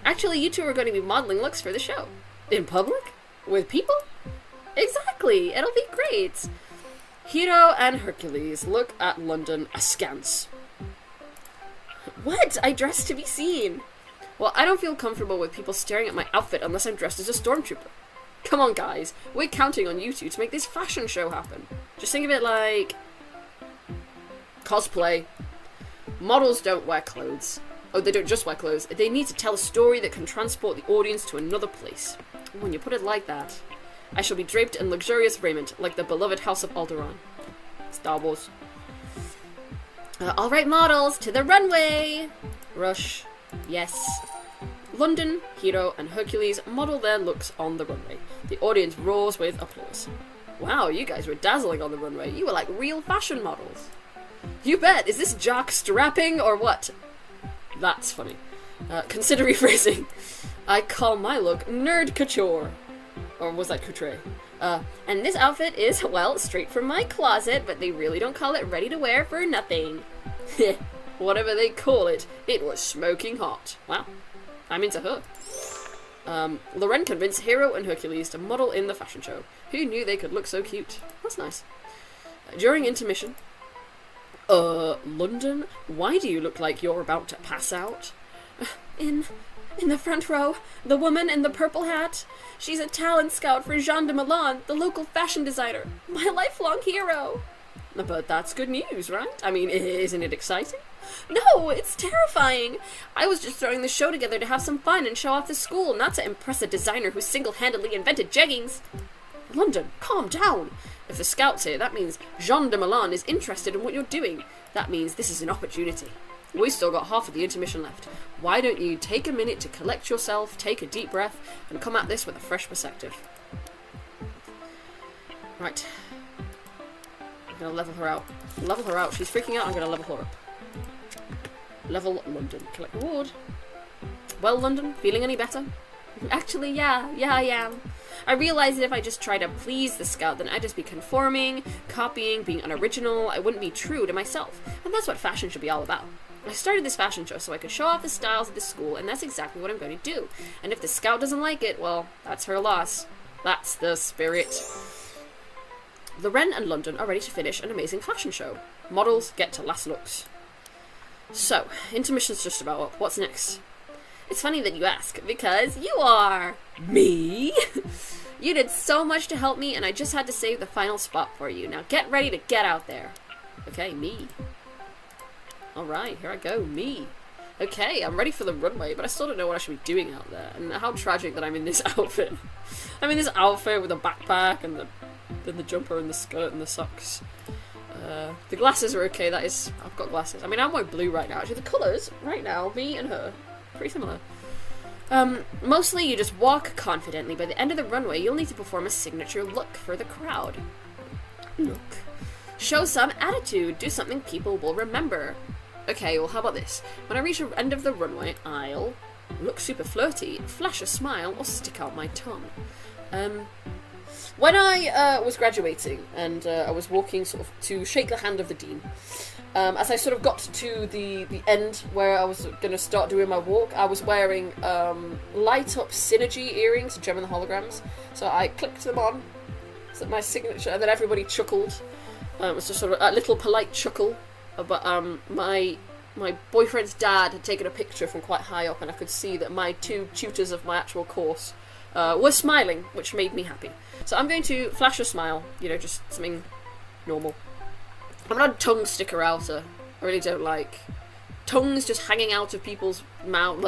Actually, you two are going to be modeling looks for the show. In public? With people? Exactly! It'll be great! Hiro and Hercules look at London askance. What? I dress to be seen. Well, I don't feel comfortable with people staring at my outfit unless I'm dressed as a stormtrooper. Come on, guys. We're counting on you two to make this fashion show happen. Just think of it like cosplay. Models don't wear clothes. Oh, they don't just wear clothes. They need to tell a story that can transport the audience to another place. When you put it like that, I shall be draped in luxurious raiment like the beloved House of Alderaan. Star Wars. Alright, models, to the runway! Rush. Yes. London, Hero, and Hercules model their looks on the runway. The audience roars with applause. Wow, you guys were dazzling on the runway. You were like real fashion models. You bet! Is this jock strapping or what? That's funny. Consider rephrasing. I call my look nerd couture. Or was that couture? And this outfit is, well, straight from my closet, but they really don't call it ready to wear for nothing. Whatever they call it, it was smoking hot. Wow. I'm into her. Loren convinced Hero and Hercules to model in the fashion show. Who knew they could look so cute? That's nice. During intermission, London, why do you look like you're about to pass out? In the front row, the woman in the purple hat. She's a talent scout for Jean de Milan, the local fashion designer. My lifelong hero. But that's good news, right? I mean, isn't it exciting? No, it's terrifying. I was just throwing the show together to have some fun and show off the school, not to impress a designer who single-handedly invented jeggings. London, calm down. If the scout's here, that means Jean de Milan is interested in what you're doing. That means this is an opportunity. We've still got half of the intermission left. Why don't you take a minute to collect yourself, take a deep breath, and come at this with a fresh perspective. Right. I'm gonna level her out. Level her out. She's freaking out. I'm gonna level her up. Level London. Collect reward. Well, London, feeling any better? Actually, yeah, I am. I realized that if I just try to please the scout, then I'd just be conforming, copying, being unoriginal. I wouldn't be true to myself. And that's what fashion should be all about. I started this fashion show so I could show off the styles of the school, and that's exactly what I'm going to do. And if the scout doesn't like it, well, that's her loss. That's the spirit. Loren and London are ready to finish an amazing fashion show. Models get to last looks. So, intermission's just about up. What's next? It's funny that you ask, because you are me. You did so much to help me, and I just had to save the final spot for you. Now get ready to get out there. Okay, me. Alright, here I go, me. Okay, I'm ready for the runway, but I still don't know what I should be doing out there. And how tragic that I'm in this outfit. I'm in this outfit with a backpack and the jumper and the skirt and the socks. The glasses are okay, that is... I've got glasses. I mean, I'm wearing blue right now. Actually, the colours, right now, me and her, pretty similar. Mostly you just walk confidently. By the end of the runway, you'll need to perform a signature look for the crowd. Look. Show some attitude. Do something people will remember. Okay, well, how about this? When I reach the end of the runway, I'll look super flirty, flash a smile, or stick out my tongue. When I was graduating and I was walking sort of to shake the hand of the dean, as I sort of got to the end where I was going to start doing my walk, I was wearing light up Synergy earrings, Gem and the Holograms. So I clicked them on, so my signature, and then everybody chuckled. It was just sort of a little polite chuckle. But my boyfriend's dad had taken a picture from quite high up, and I could see that my two tutors of my actual course were smiling, which made me happy. So I'm going to flash a smile, you know, just something normal. I'm not a tongue sticker outer. I really don't like tongues just hanging out of people's mouth.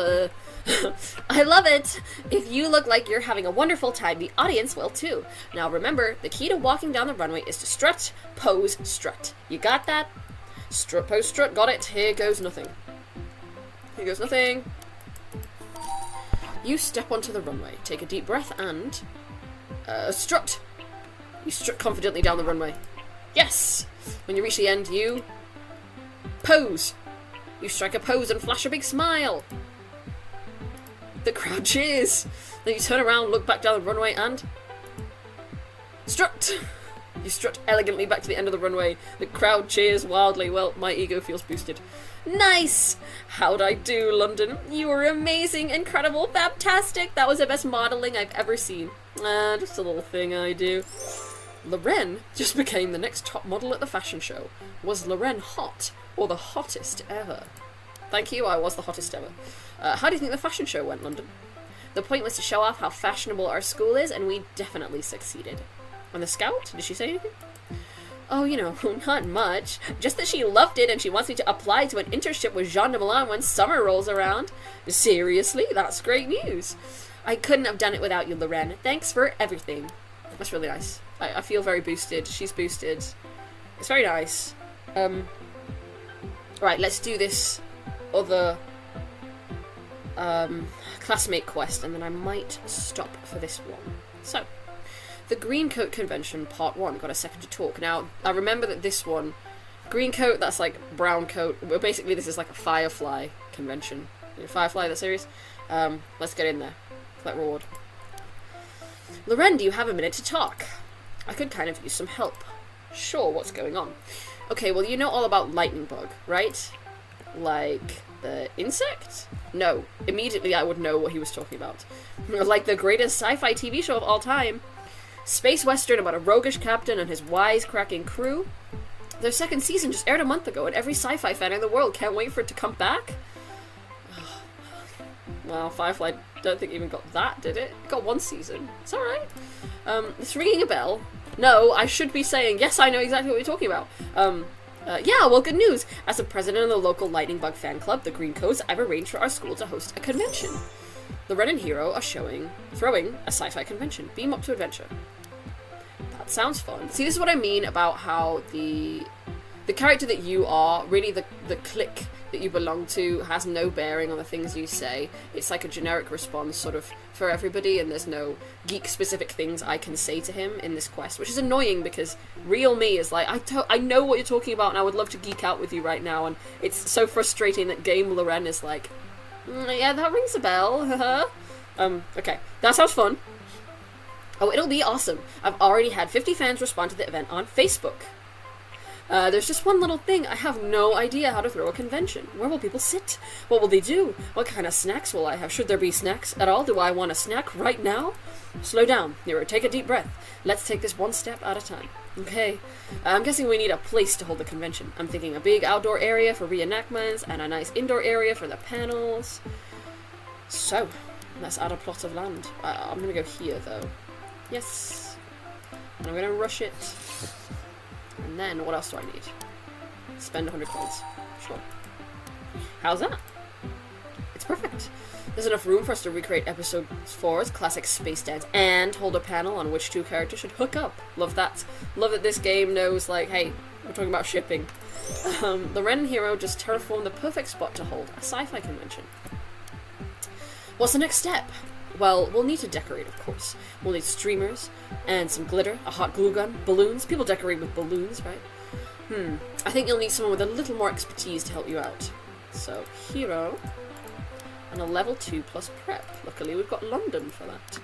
I love it! If you look like you're having a wonderful time, the audience will too. Now remember, the key to walking down the runway is to strut, pose, strut. You got that? Strut, pose, strut, got it. Here goes nothing. Here goes nothing. You step onto the runway, take a deep breath, and... strut! You strut confidently down the runway. Yes! When you reach the end, you... pose! You strike a pose and flash a big smile! The crowd cheers! Then you turn around, look back down the runway, and... strut! You strut elegantly back to the end of the runway. The crowd cheers wildly. Well, my ego feels boosted. Nice! How'd I do, London? You were amazing, incredible, fantastic! That was the best modelling I've ever seen. Just a little thing I do. Loren just became the next top model at the fashion show. Was Loren hot? Or the hottest ever? Thank you, I was the hottest ever. How do you think the fashion show went, London? The point was to show off how fashionable our school is, and we definitely succeeded. On the Scout? Did she say anything? Oh, you know, not much. Just that she loved it and she wants me to apply to an internship with Jean de Milan when summer rolls around. Seriously? That's great news. I couldn't have done it without you, Loren. Thanks for everything. That's really nice. I feel very boosted. She's boosted. It's very nice. Right, let's do this other classmate quest, and then I might stop for this one. So, the Greencoat Convention, Part 1. Got a second to talk. Now, I remember that this one, Greencoat, that's like brown coat. But basically, this is like a Firefly convention. Firefly, the series? Let's get in there. Collect reward. Loren, do you have a minute to talk? I could kind of use some help. Sure, what's going on? Okay, well, you know all about lightning bug, right? Like the insect? No. Immediately I would know what he was talking about. Like the greatest sci-fi TV show of all time. Space western about a roguish captain and his wisecracking crew. Their second season just aired a month ago, and every sci-fi fan in the world can't wait for it to come back. Well, Firefly, don't think even got that, did it? It got one season. It's alright. It's ringing a bell. No, I should be saying, yes, I know exactly what you're talking about. Yeah, well, good news. As the president of the local Lightning Bug fan club, the Greencoats, I've arranged for our school to host a convention. The Ren and Hero are throwing a sci-fi convention. Beam up to adventure. That sounds fun. See, this is what I mean about how the character that you are, really the clique that you belong to, has no bearing on the things you say. It's like a generic response sort of for everybody, and there's no geek-specific things I can say to him in this quest, which is annoying because real me is like, I know what you're talking about and I would love to geek out with you right now, and it's so frustrating that Game Loren is like, yeah, that rings a bell, okay, that sounds fun. Oh, it'll be awesome. I've already had 50 fans respond to the event on Facebook. There's just one little thing. I have no idea how to throw a convention. Where will people sit? What will they do? What kind of snacks will I have? Should there be snacks at all? Do I want a snack right now? Slow down. Nero, take a deep breath. Let's take this one step at a time. Okay. I'm guessing we need a place to hold the convention. I'm thinking a big outdoor area for reenactments and a nice indoor area for the panels. So, let's add a plot of land. I'm going to go here, though. Yes. And I'm going to rush it. And then, what else do I need? Spend 100 coins. Sure. How's that? It's perfect. There's enough room for us to recreate episode 4's classic space dance and hold a panel on which two characters should hook up. Love that. Love that this game knows, like, hey, we're talking about shipping. The Ren and Hero just terraformed the perfect spot to hold a sci-fi convention. What's the next step? Well, we'll need to decorate, of course. We'll need streamers, and some glitter, a hot glue gun, balloons. People decorate with balloons, right? I think you'll need someone with a little more expertise to help you out. So, Hero, and a level 2 plus prep. Luckily, we've got London for that.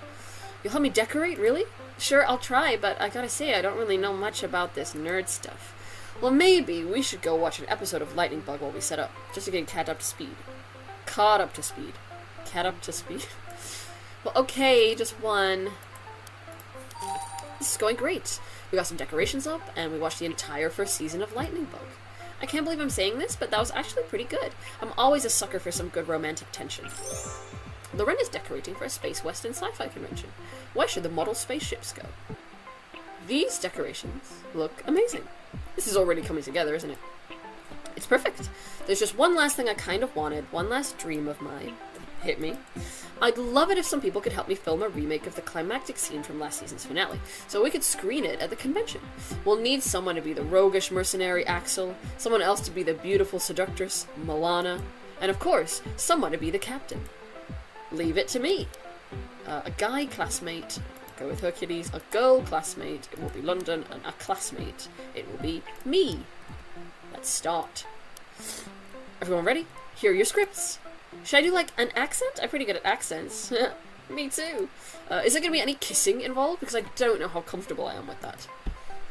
You'll help me decorate, really? Sure, I'll try, but I gotta say, I don't really know much about this nerd stuff. Well, maybe we should go watch an episode of Lightning Bug while we set up, just to get Cat up to speed. Caught up to speed. Cat up to speed? Well, okay, just one. This is going great. We got some decorations up, and we watched the entire first season of Lightning Bug. I can't believe I'm saying this, but that was actually pretty good. I'm always a sucker for some good romantic tension. Loren is decorating for a space western sci-fi convention. Where should the model spaceships go? These decorations look amazing. This is already coming together, isn't it? It's perfect. There's just one last thing I kind of wanted, one last dream of mine. Hit me. I'd love it if some people could help me film a remake of the climactic scene from last season's finale, so we could screen it at the convention. We'll need someone to be the roguish mercenary Axel, someone else to be the beautiful seductress Milana, and of course, someone to be the captain. Leave it to me. A guy classmate, go with Hercules, a girl classmate, it will be London, and a classmate, it will be me. Let's start. Everyone ready? Here are your scripts. Should I do, like, an accent? I'm pretty good at accents. Me too. Is there going to be any kissing involved? Because I don't know how comfortable I am with that.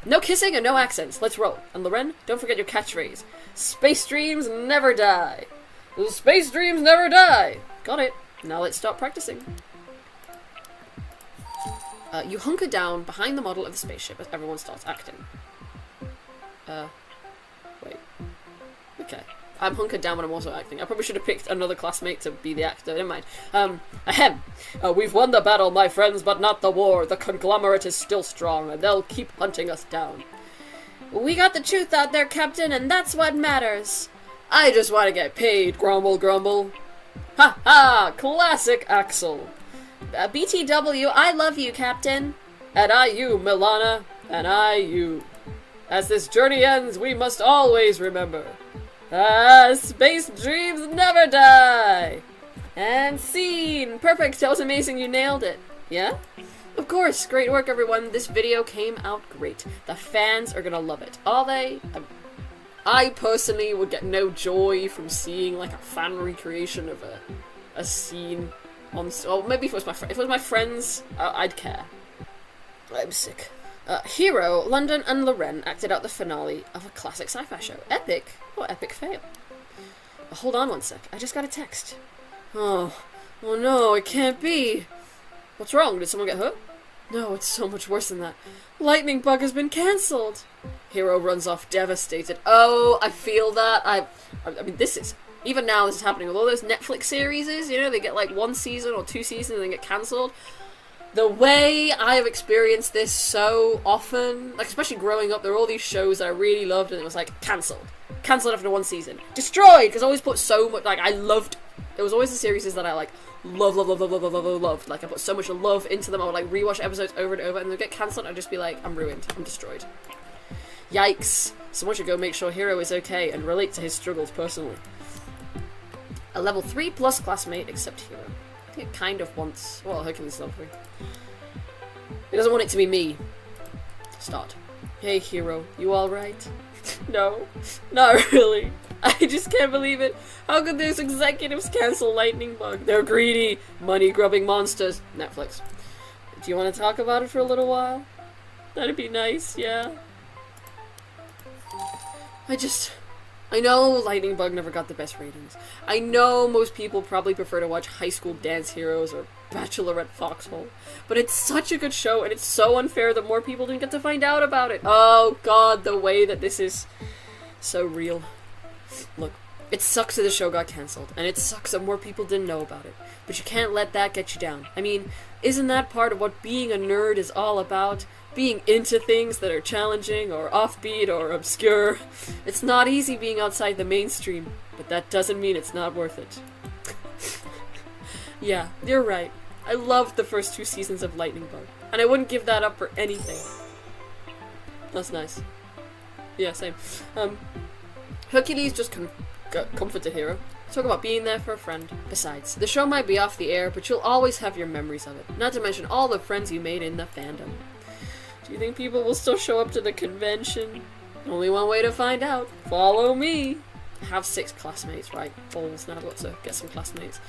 No kissing and no accents. Let's roll. And Loren, don't forget your catchphrase. Space dreams never die. Space dreams never die. Got it. Now let's start practicing. You hunker down behind the model of the spaceship as everyone starts acting. Wait. Okay. I'm hunkered down when I'm also acting. I probably should have picked another classmate to be the actor. Never mind. Ahem. We've won the battle, my friends, but not the war. The conglomerate is still strong, and they'll keep hunting us down. We got the truth out there, Captain, and that's what matters. I just want to get paid, grumble, grumble. Ha ha! Classic Axel. BTW, I love you, Captain. And I you, Milana. And I you. As this journey ends, we must always remember. Space dreams never die! And scene! Perfect, that was amazing, you nailed it. Yeah? Of course, great work everyone, this video came out great. The fans are gonna love it. Are they? I personally would get no joy from seeing like a fan recreation of a scene on... Or maybe if it was my friends, I'd care. I'm sick. Hero, London, and Loren acted out the finale of a classic sci-fi show. Epic or epic fail? Hold on one sec, I just got a text. Oh no, it can't be. What's wrong? Did someone get hurt? No, it's so much worse than that. Lightning Bug has been cancelled. Hero runs off devastated. Oh, I feel that. I mean, this is... Even now this is happening with all those Netflix series, you know, they get like 1 season or 2 seasons and then get cancelled. The way I have experienced this so often, like especially growing up, there were all these shows that I really loved and it was like, cancelled. Cancelled after 1 season. Destroyed! Because I always put so much, like I loved, there was always the series that I like, loved. Like I put so much love into them, I would like rewatch episodes over and over and they'd get cancelled and I'd just be like, I'm ruined, I'm destroyed. Yikes. Someone should go make sure Hero is okay and relate to his struggles personally. A level 3 plus classmate except Hero. I think it kind of wants... Well, Hercules is level 3. It doesn't want it to be me. Start. Hey, Hero, you alright? No, not really. I just can't believe it. How could those executives cancel Lightning Bug? They're greedy, money-grubbing monsters. Netflix. Do you want to talk about it for a little while? That'd be nice, yeah. I know Lightning Bug never got the best ratings. I know most people probably prefer to watch High School Dance Heroes or Bachelorette Foxhole. But it's such a good show, and it's so unfair that more people didn't get to find out about it. Oh god, the way that this is so real. Look, it sucks that the show got cancelled, and it sucks that more people didn't know about it. But you can't let that get you down. I mean, isn't that part of what being a nerd is all about? Being into things that are challenging or offbeat or obscure. It's not easy being outside the mainstream, but that doesn't mean it's not worth it. Yeah, you're right. I loved the first 2 seasons of Lightning Bug, and I wouldn't give that up for anything. That's nice. Yeah, same. Hercules just comforted Hero. Talk about being there for a friend. Besides, the show might be off the air, but you'll always have your memories of it. Not to mention all the friends you made in the fandom. Do you think people will still show up to the convention? Only one way to find out. Follow me. Have 6 classmates, right? Balls, now I've got to get some classmates.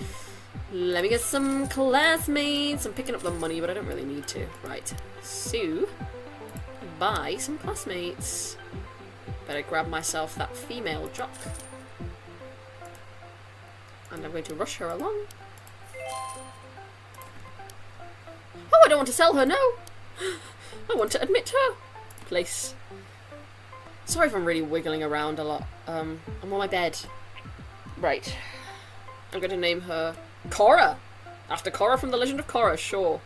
Let me get some classmates. I'm picking up the money, but I don't really need to. Right. So, buy some classmates. Better grab myself that female jock. And I'm going to rush her along. Oh, I don't want to sell her, no! I want to admit her. Place. Sorry if I'm really wiggling around a lot. I'm on my bed. Right. I'm going to name her Korra. After Korra from The Legend of Korra, sure.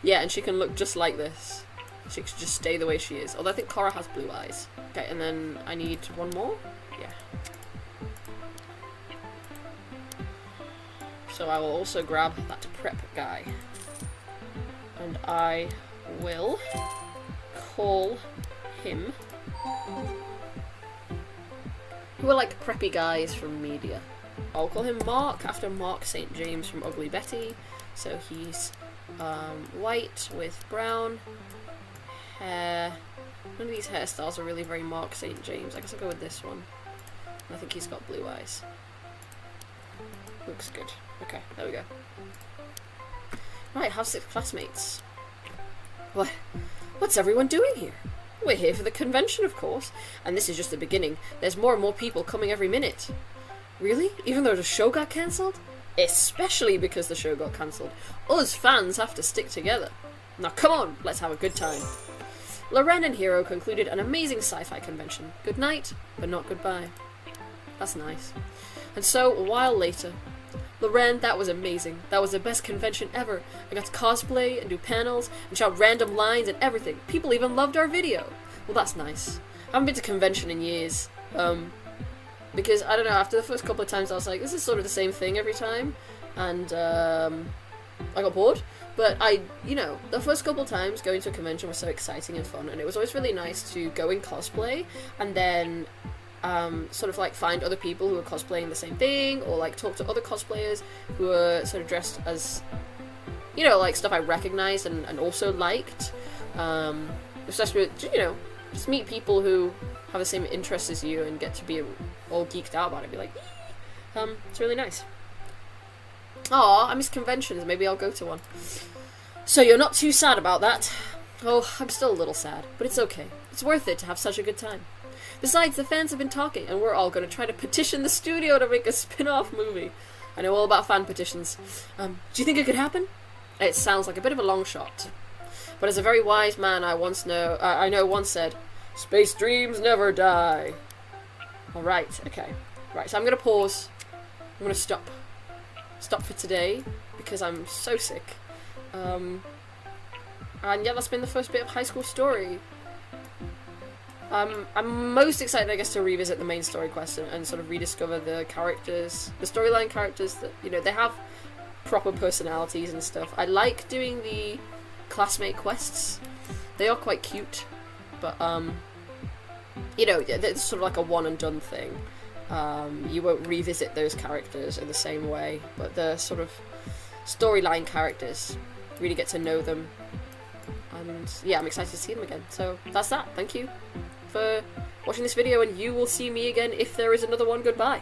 Yeah, and she can look just like this. She can just stay the way she is. Although I think Korra has blue eyes. Okay, and then I need one more. Yeah. So I will also grab that prep guy. And I will call him... Who are like preppy guys from media. I'll call him Mark, after Mark St. James from Ugly Betty. So he's white with brown hair. None of these hairstyles are really very Mark St. James. I guess I'll go with this one. I think he's got blue eyes. Looks good. Okay, there we go. Right, have 6 classmates. What? What's everyone doing here? We're here for the convention, of course. And this is just the beginning. There's more and more people coming every minute. Really? Even though the show got cancelled? Especially because the show got cancelled. Us fans have to stick together. Now come on, let's have a good time. Loren and Hero concluded an amazing sci-fi convention. Good night, but not goodbye. That's nice. And so, a while later, Loren, that was amazing. That was the best convention ever. I got to cosplay and do panels and shout random lines and everything. People even loved our video. Well, that's nice. I haven't been to convention in years. Because, I don't know, after the first couple of times I was like, this is sort of the same thing every time. And, I got bored. But the first couple of times going to a convention was so exciting and fun. And it was always really nice to go in cosplay and then sort of like find other people who are cosplaying the same thing, or like talk to other cosplayers who are sort of dressed as, like stuff I recognized and also liked. Especially, just meet people who have the same interests as you and get to be all geeked out about it. Be like, it's really nice. Aw, I miss conventions. Maybe I'll go to one. So you're not too sad about that? Oh, I'm still a little sad, but it's okay. It's worth it to have such a good time. Besides, the fans have been talking, and we're all going to try to petition the studio to make a spin-off movie. I know all about fan petitions. Do you think it could happen? It sounds like a bit of a long shot. But as a very wise man I know once said, space dreams never die. Alright, okay. Right, so I'm going to pause. I'm going to stop. Stop for today, because I'm so sick. And yeah, that's been the first bit of High School Story. I'm most excited, I guess, to revisit the main story quest and sort of rediscover the characters, the storyline characters that, they have proper personalities and stuff. I like doing the classmate quests. They are quite cute, but, it's sort of like a one and done thing. You won't revisit those characters in the same way, but the sort of storyline characters, really get to know them. And yeah, I'm excited to see them again. So that's that. Thank you for watching this video, and you will see me again if there is another one. Goodbye.